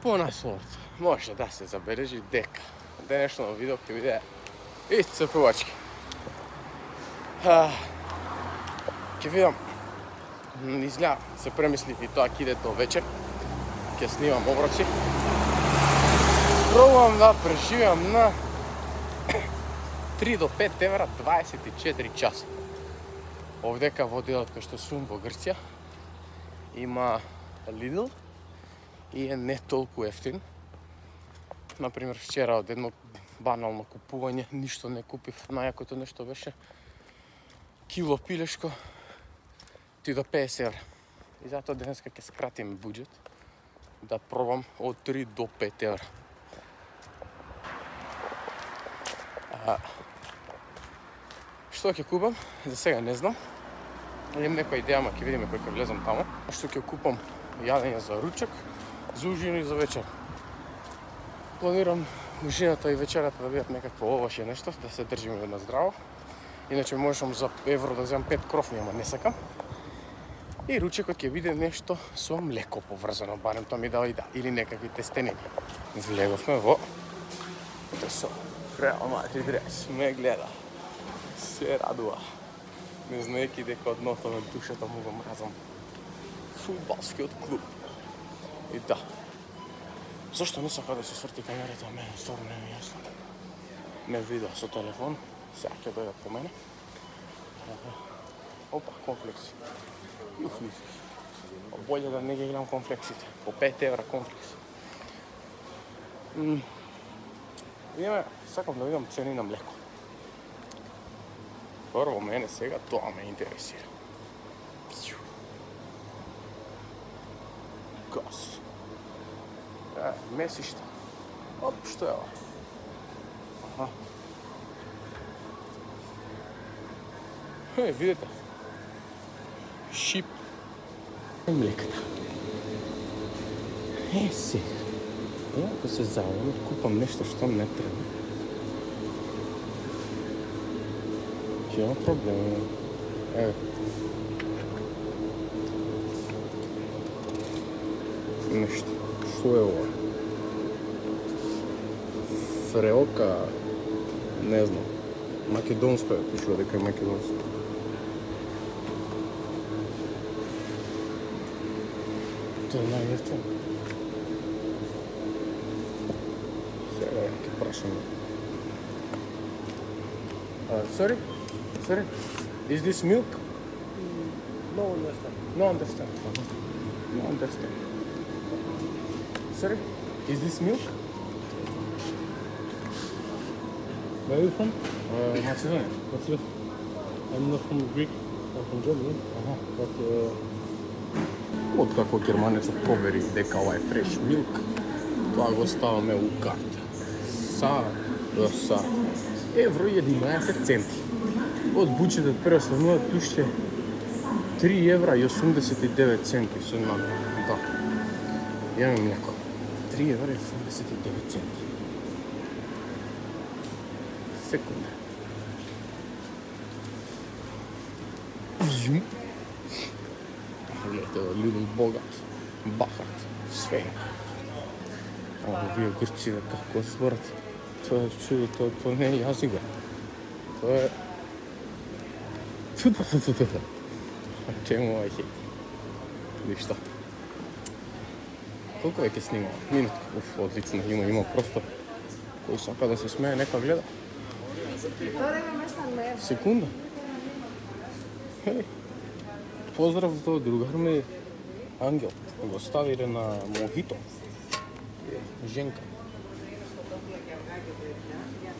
По насловото може да се забележи дека денешното видео ќе биде исцрпувачки. Ќе видам, изгледа се премислив и тоа ќе иде до вечер. Ќе снимам оброци. Пробувам да преживеам на 3 до 5 евра 24 часа. Овдека во делот кај што сум во Грција има Lidl и е не толку ефтин. Например, вчера од едно банално купување ништо не купив. Најакото нешто беше кило пилешко ти до 50 евра. И затоа денеска ќе скратим буџет да пробам од 3 до 5 евра. Што ќе купам? За сега не знам. Имам некоја идеја, ама ќе видиме кој ќе влезам таму. Што ќе купам јадење за ручек, за ужин и за вечер. Планирам ужината и вечерата да бидат некакво овошје нешто, да се држиме на здраво. Иначе можам за евро да земам 5 крофни, ама не сакам. И ручекот ќе биде нешто со млеко поврзано, барем тоа ми дава и да, или некакви тестенини. Влеговме во со Реал Мадрид Рес, ме гледа, се радува. Не знаеки дека од дното на душата му го мразам фудбалскиот клуб. И да. Зашто не сака да се сврти камерата, мене стварно не ми јасно. Не видео со телефон, сега ќе дојдат по мене. Опа, комплекси. Болje да не ги гледам комплексите. По 5 евра комплекс. Сакам да видам цени на млеко. Прво мене сега тоа ме интересира. Газ. Месишта. Оп, што е ова? Аха. Видите? Шип. Млеката. Сега. Ако се завам, купам нешто што не треба. Ќе имам проблеми. Еве. Нешто. Што е ова? Фреока, не знам. Македонска е, пишува дека е македонска. Тоа е најефтин. Сега ќе прашам. Sorry? Is this milk? No understand. No understand. No understand. Sorry? Is this milk? Where are you from? Macedonia. What's it? I'm not from Greek. I'm from Germany. But Откако германецот повери дека ова е фреш милк, тоа го ставаме у карта. Са евро и 11 центи. Од буџетот преостануваат уште 3 евра и 89 центи се на да. Јаме млеко. 3 евра и 89 центи. Секунда. Гледате, Lidl богат, бахат, све. Вие грци како зборат. Тоа е чудо, тоа не е јазик, бе. Тоа е... Чему ова хейт? Ништо. Колко веќе снимава? Минутка. Одлично, има просто... Кој сака да се смее, нека гледа. Секунда. Поздрав до другар ми Ангел. Го ставиле на Мохито. Женка.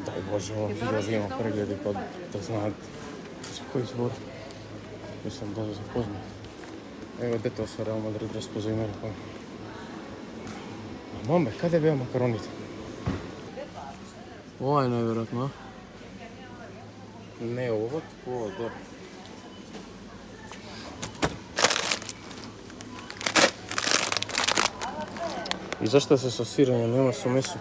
Дај Боже, ова видео да има прегледи па да знаат за кој збор. Мислам да се запознаат. Ево дете со Реал Мадрид Рес позаимено па. Мамбе, каде беа макароните? Ова е најверојатно, Не ова, ова долу. И зашто се со сирење, нема со месо?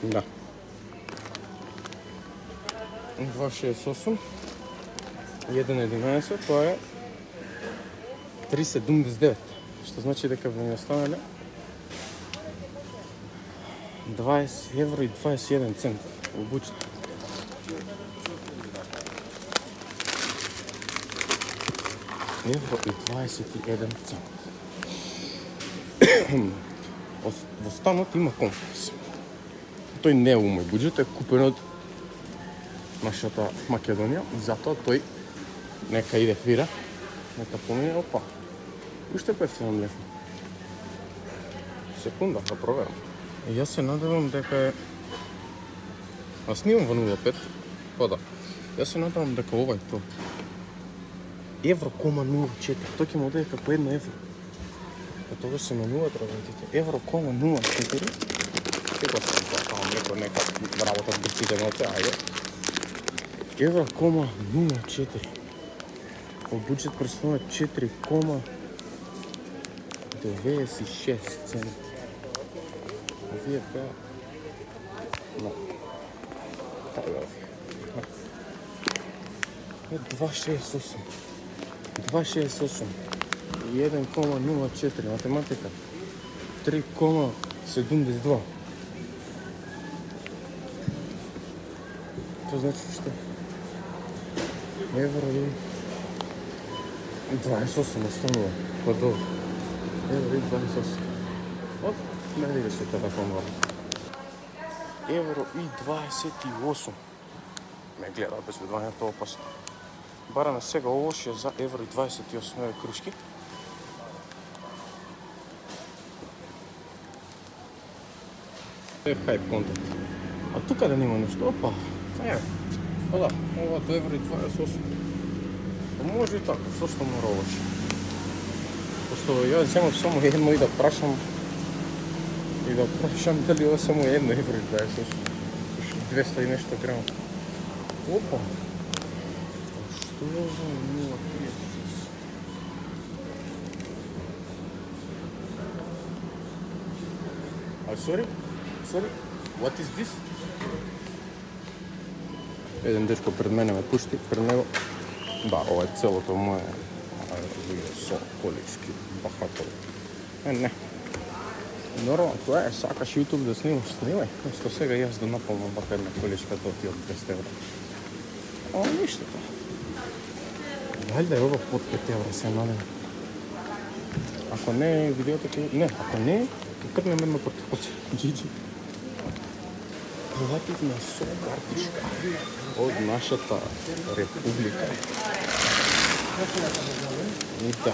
Да. 2,68, 1,11, тоа е 3,79, што значи дека ви останале 20 евро и 21 цент во буџет. Евро и 21 цент. Во станот има комплекс. Тој не е у мој буџет, е купен од нашата Македонија и затоа тој нека иде фира, нека помине, опа. Уште пефтино млеко. Секунда, да проверам. И јас се надевам дека е... Аз снимам во 0,5, па да. Јас се надевам дека овај то евро, 0,04, тој ќе му даде како 1 евро. А тогаш се на 0 трабантите. Евро, 0,04. Сега се тоа млеко нека работат биците на те, ајде. Евро, 0,04. Во буџет представува 4,96 цент. Овие беа... Но... Тај беа овие. 2,68. 2,68. 1,04. Математика. 3,72. Тоа значи што? Евро и 28 останува. Па долу. Евро и 28. Оп, не види се телефон вака. Евро и 28. Ме гледа без видувањето опасно. Бараме сега ово ше за евро и 28 кружки. Е хайп контент. А тука да нема нешто, опа. Еве. Па да, ова до евро и 28. Може и така, што мора овоше. Пошто ја земам само едно и да прашам дали ова само едно евро и 28. 200 и нешто грама. Опа. Што е ова 0,36? Sorry, what is this? Еден дечко пред мене ме пушти, пред него. Да, ова е целото моје со колички бахатови. Не. Нормално, тоа е, сакаш YouTube да снимаш, снимај. Што сега јас да напомнам вака една количка да ти од 200 евро. Ама ништо тоа. Валјда е ова под 5 евро се надевам. Ако не видеото ќе... Не, ако не, ќе тргнем едно портфолци. GG. Плативме со картичка од нашата република. И да.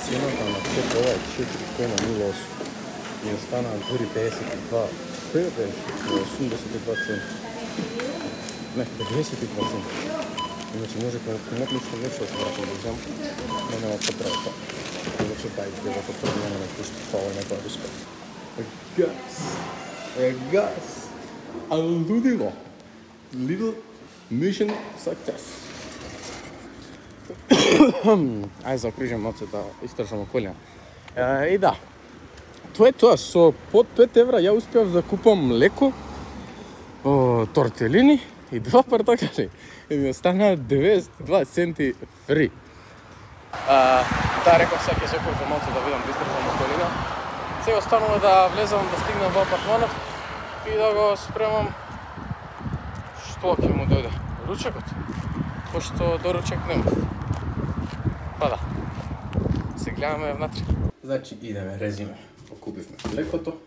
Цената на сето ова е 4,08. И останаа дури 52, 82 цента. Не, 52 цента. Иначе може надлично нешто да вратам да вземам, но нема потреба тоа. Иначе дај девото пред мене ме пушти, фала на тоа респект. Гас! Алудило! Little mission success. Ајде заокружам малце да истражам околина. И да, тоа е тоа, со под 5 евра ја успеав да купам млеко, тортелини и 2 портокали. И ми останаа 92 центи фри. Да, реков сега ќе се окружам малце да видам да истражам околина. Сега останува да влезам, да стигнам во апартманот и да го спремам што ќе му дојде ручекот, пошто до ручек нема. Па да, се гледаме внатре. Значи идеме, резиме. Покупивме млекото,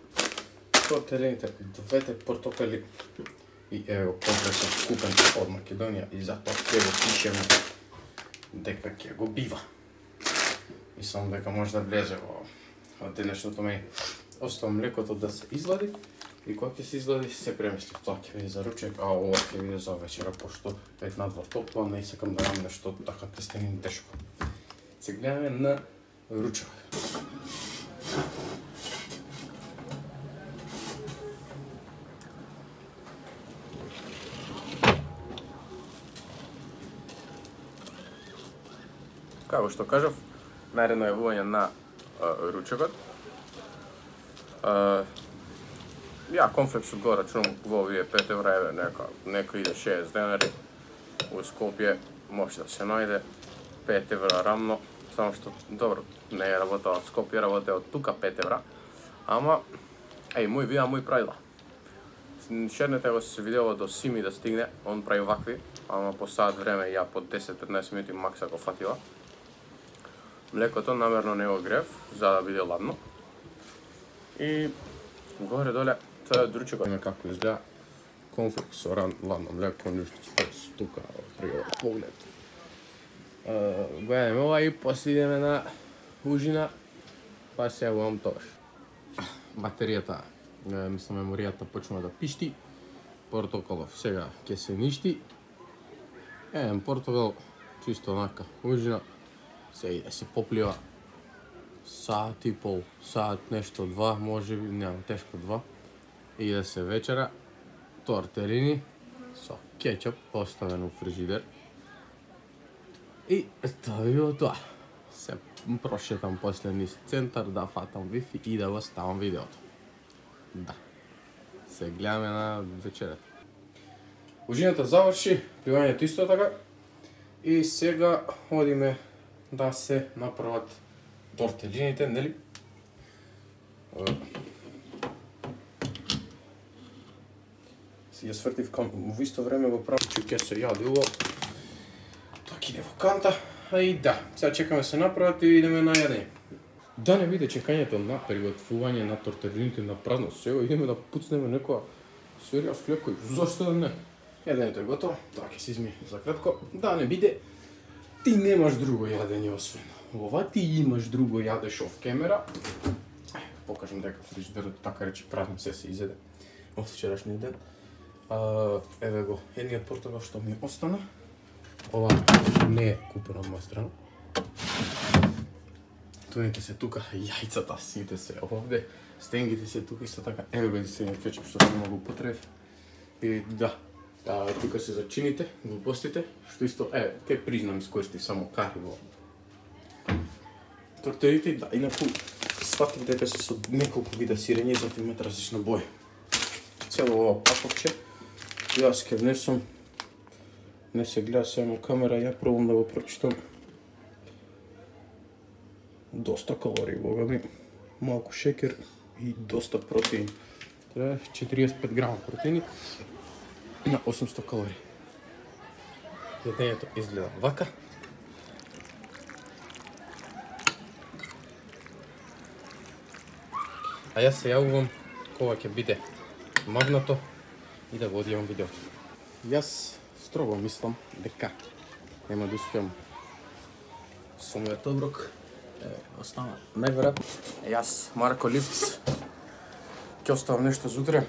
тортелините, 2 портокали и ево комплексот купен од Македонија и затоа ќе го пишеме дека ќе го бива. Мислам дека може да влезе во денешното меню. Оставам млекото да се излади и кога ќе се излади се премисли. Тоа ќе биде за ручек, а ова ќе биде за вечера, пошто е надвор топло, не сакам да јам нешто така тестенин тешко. Се гледаме на ручек. Како што кажав, наредно јавување на ручекот. ја комплексот го рачунам во овие 5 евра, еве нека иде 60 денари. У Скопје може да се најде 5 евра рамно, само што добро, не е работа од Скопје, работа од тука 5 евра. Ама мој вија, мој правила. Шернете го се видео до Сими да стигне, он прави вакви, ама по сат време ја по 10-15 минути макса го фатила. Млекото намерно не го грев, за да биде ладно. И горе доле, тоа е дручекот. Име како изгледа конфликт со ладно млеко, ништо спец тука, прво поглед. Гледаме ова и после идеме на ужина, па се јавувам тоаш. Батеријата, мислам меморијата почнува да пишти. Портокалов сега ќе се ништи. Еден портокал, чисто онака ужина. Се иде се поплива. Саат и пол, саат нешто, 2, може би, нема тешко 2. Иде се вечера. Тортелини со кетчуп поставен у фрижидер. И тоа е било тоа. Се прошетам после низ центар да фатам вифи и да го ставам видеото. Да. Се гледаме на вечерата. Ужината заврши, пивањето исто така. И сега одиме да се направат тортелините, нели? Си ја свртив во исто време го правам, че ќе се јади ово. Тоа кине во канта. И да, сега чекаме се направат и идеме на јадење. Да не биде чекањето на приготвување на тортелините на празно, сега идеме да пуцнеме некоја серија с флекој, зашто да не? Јадењето е готово, тоа ќе се измие за кратко. Да не биде, ти немаш друго јадење освен ова, ти имаш друго јадеш оф камера. Покажам дека фрижидерот така речи празно се изеде од вчерашниот ден. Еве го, едниот портокал што ми остана. Ова не е купено од моја страна. Тоните се тука, јајцата сите се овде, стенгите се тука исто така. Еве го единствениот кетчуп што сме го употребив. И да, тука се зачините, глупостите, што исто, ке признам искористив само кари во тортелите, да, инаку сватив дека се со неколку вида сирење и затоа имаат различна боја. Цело ова паковче, јас ке внесам, не се гледа само камера, ја пробам да го прочитам. Доста калории, бога ми, малку шекер и доста протеин. Треба 45 грама протеини на 800 калории. Јадењето изгледа вака. А јас се јавувам кога ќе биде мавнато и да го одјавам видеото. Јас строго мислам дека нема да успеам со мојот оброк. Остана најверојатно. Јас, Марко Лифтс, ќе оставам нешто за утре.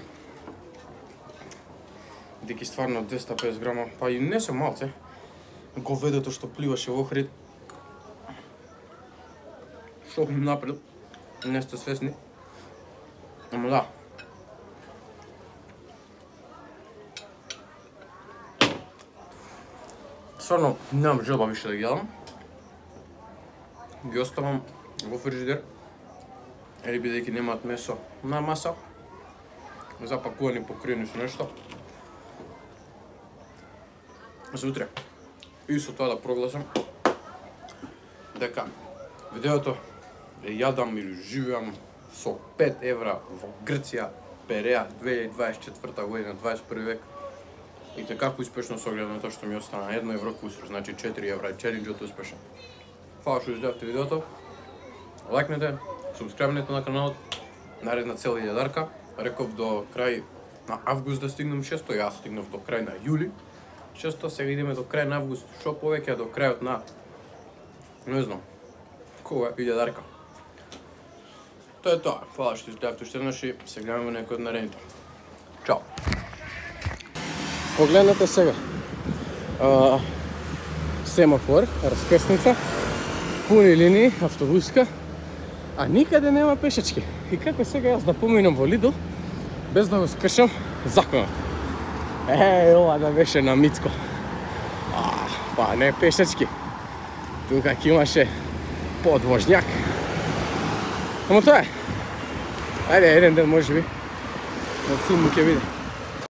Деки стварно 250 грама, па и не се малце. Говедото што пливаше во Охрид. Што им напред, не сте свесни. Ама да. Стварно, немам желба више да ги јадам. Ги оставам во фрижидер. Или бидејќи немаат месо на маса. Запакувани, покриени со нешто. За утре. И со тоа да прогласам дека видеото јадам или живеам со 5 евра во Грција, Переја, 2024 година, 21 век. И како успешно со огледам тоа што ми остана 1 евро кусур, значи 4 евра и челенџот успешен. Фала што изгледавте видеото. Лајкнете, субскрајбнете на каналот. Наредна цел иде дарка. Реков до крај на август да стигнем 600, јас стигнав до крај на јули. 600, сега идеме до крај на август, шо повеќе до крајот на... Не знам. Кога иде дарка. Тоа е тоа. Фала што изгледавте уште еднаш и се гледаме во некој од наредните. Чао! Погледнете сега. Семафор, раскрсница, пуни линии, автобуска, а никаде нема пешачки. И како сега јас да поминам во Лидл, без да го скршам законот. Ова да беше на Мицко. Па не пешачки. Тука ќе имаше подвожњак. Ама тоа е. Ајде, еден ден може би Na sumu ќе види.